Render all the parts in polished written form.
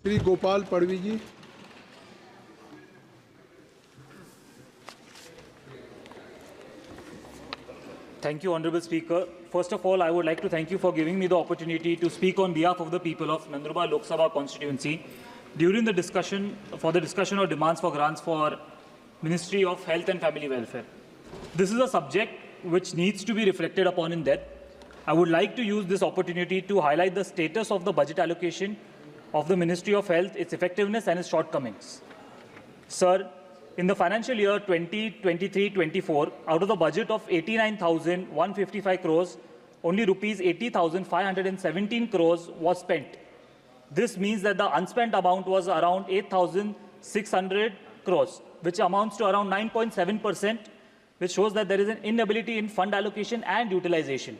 Shri Gopal पड़वी ji. Thank you, Honorable Speaker. First of all, I would like to thank you for giving me the opportunity to speak on behalf of the people of Nandurbar Lok Sabha constituency during the discussion of demands for grants for Ministry of Health and Family Welfare. This is a subject which needs to be reflected upon in depth. I would like to use this opportunity to highlight the status of the budget allocation of the Ministry of Health, its effectiveness and its shortcomings. Sir, in the financial year 2023-24, out of the budget of 89,155 crores, only rupees 80,517 crores was spent. This means that the unspent amount was around 8,600 crores, which amounts to around 9.7%, which shows that there is an inability in fund allocation and utilization.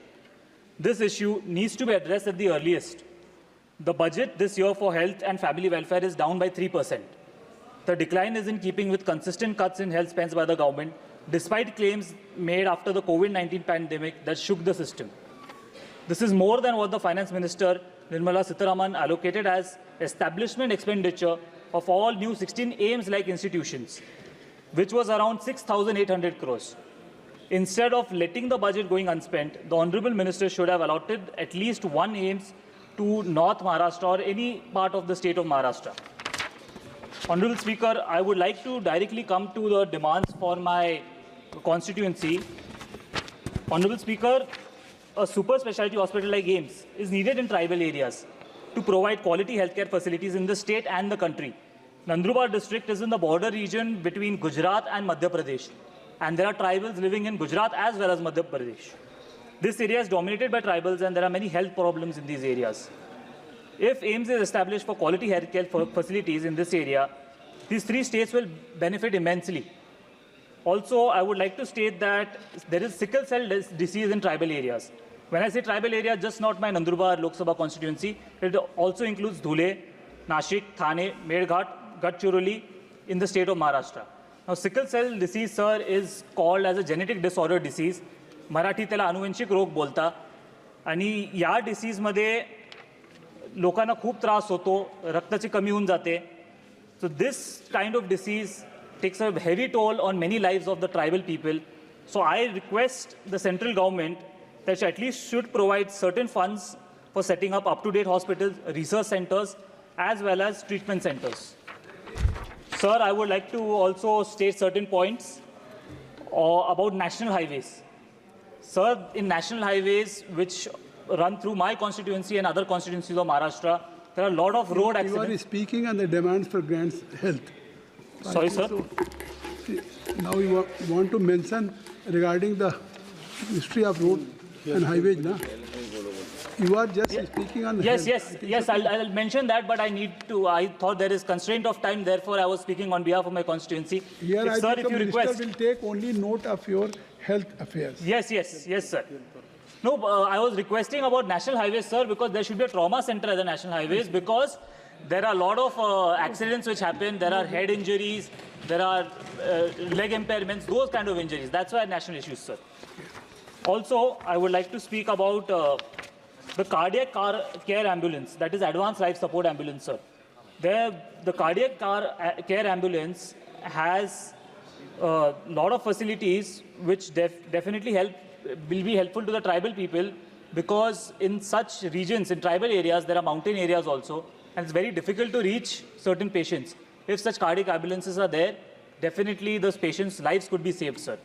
This issue needs to be addressed at the earliest. The budget this year for health and family welfare is down by 3%. The decline is in keeping with consistent cuts in health spends by the government, despite claims made after the COVID-19 pandemic that shook the system. This is more than what the Finance Minister, Nirmala Sitharaman, allocated as establishment expenditure of all new 16 AIIMS-like institutions, which was around 6,800 crores. Instead of letting the budget going unspent, the Honourable Minister should have allotted at least one AIIMS to North Maharashtra or any part of the state of Maharashtra. Honourable Speaker, I would like to directly come to the demands for my constituency. Honourable Speaker, a super specialty hospital like AIIMS is needed in tribal areas to provide quality healthcare facilities in the state and the country. Nandurbar district is in the border region between Gujarat and Madhya Pradesh, and there are tribals living in Gujarat as well as Madhya Pradesh. This area is dominated by tribals and there are many health problems in these areas. If AIIMS is established for quality healthcare facilities in this area, these three states will benefit immensely. Also, I would like to state that there is sickle cell disease in tribal areas. When I say tribal area, just not my Nandurbar Lok Sabha constituency, it also includes Dhule, Nashik, Thane, Medghat, Gadchiroli in the state of Maharashtra. Now, sickle cell disease, sir, is called as a genetic disorder disease. Marathi त्याला अनुवंशिक रोग बोलता आणि या डिसीजमध्ये लोकांना खूप त्रास होतो, रक्ताची कमी होऊन जाते. So this kind of disease takes a heavy toll on many lives of the tribal people. So I request the central government that at least should provide certain funds for setting up to date hospitals, research centers, as well as treatment centers. Sir, I would like to also state certain points about national highways. Sir, in national highways which run through my constituency and other constituencies of Maharashtra, there are a lot of road accidents. You are speaking on the demands for grants health. Sorry, sir. So, now you want to mention regarding the history of road and highways, na? You are just speaking on yes, health. yes. I'll mention that, but I thought there is constraint of time, therefore I was speaking on behalf of my constituency. Here, if, sir, if you request, will take only note of your health affairs. Yes, sir. No, I was requesting about national highways, sir, because there should be a trauma center at the national highways, because there are a lot of accidents which happen. There are head injuries, there are leg impairments, those kind of injuries. That's why national issues, sir. Also, I would like to speak about the cardiac care ambulance, that is advanced life support ambulance, sir. The cardiac care ambulance has a lot of facilities which definitely will be helpful to the tribal people, because in such regions, in tribal areas, there are mountain areas also, and it's very difficult to reach certain patients. If such cardiac ambulances are there, definitely those patients' lives could be saved, sir.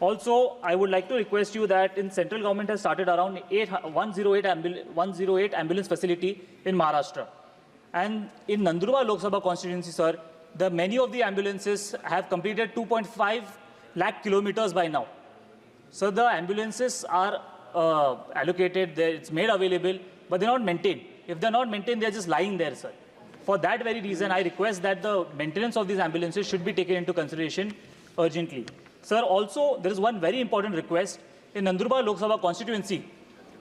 Also, I would like to request you that in central government has started around 108 ambulance facility in Maharashtra. And in Nandurbar Lok Sabha constituency, sir, many of the ambulances have completed 2.5 lakh kilometers by now. So the ambulances are allocated, it's made available, but they're not maintained. If they're not maintained, they're just lying there, sir. For that very reason, I request that the maintenance of these ambulances should be taken into consideration urgently. Sir, also, there is one very important request in Nandurbar Lok Sabha constituency.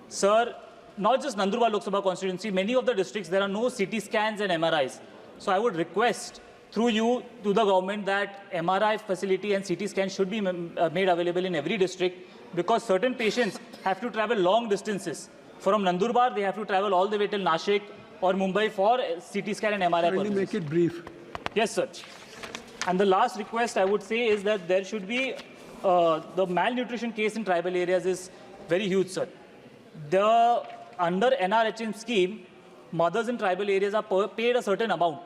Sir, not just Nandurbar Lok Sabha constituency, many of the districts, there are no CT scans and MRIs. So I would request through you to the government that MRI facility and CT scan should be made available in every district, because certain patients have to travel long distances. From Nandurbar, they have to travel all the way till Nashik, or Mumbai for CT scan and MRI Kindly purposes. make it brief. Yes, sir. And the last request I would say is that there should be the malnutrition case in tribal areas is very huge, sir. Under NRHM scheme, mothers in tribal areas are paid a certain amount,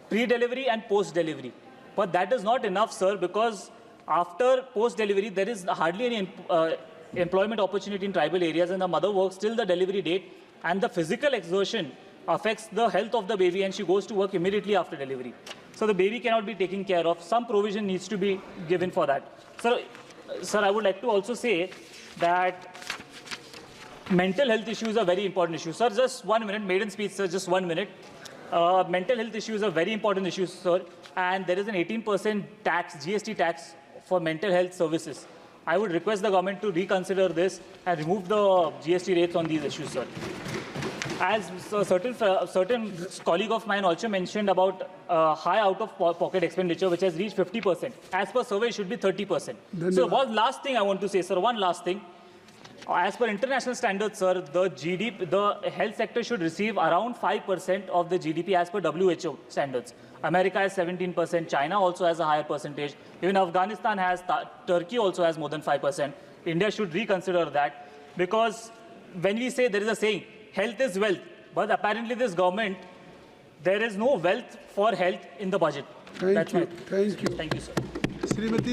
pre-delivery and post-delivery. But that is not enough, sir, because after post-delivery, there is hardly any employment opportunity in tribal areas, and the mother works till the delivery date, and the physical exertion affects the health of the baby, and she goes to work immediately after delivery. So the baby cannot be taken care of. Some provision needs to be given for that. Sir, I would like to also say that mental health issues are very important issues. Sir, just 1 minute, maiden speech, sir, just 1 minute. Mental health issues are very important issues, sir, and there is an 18% tax, GST tax for mental health services. I would request the government to reconsider this and remove the GST rates on these issues, sir. As a certain colleague of mine also mentioned about high out-of-pocket expenditure, which has reached 50%. As per survey, it should be 30%. So one last thing I want to say, sir, one last thing. As per international standards, sir, the health sector should receive around 5% of the GDP as per WHO standards. America has 17%, China also has a higher percentage, even Afghanistan has, Turkey also has more than 5%. India should reconsider that, because when we say, there is a saying, health is wealth, but apparently this government, there is no wealth for health in the budget. Thank you. Thank you, sir. Srimati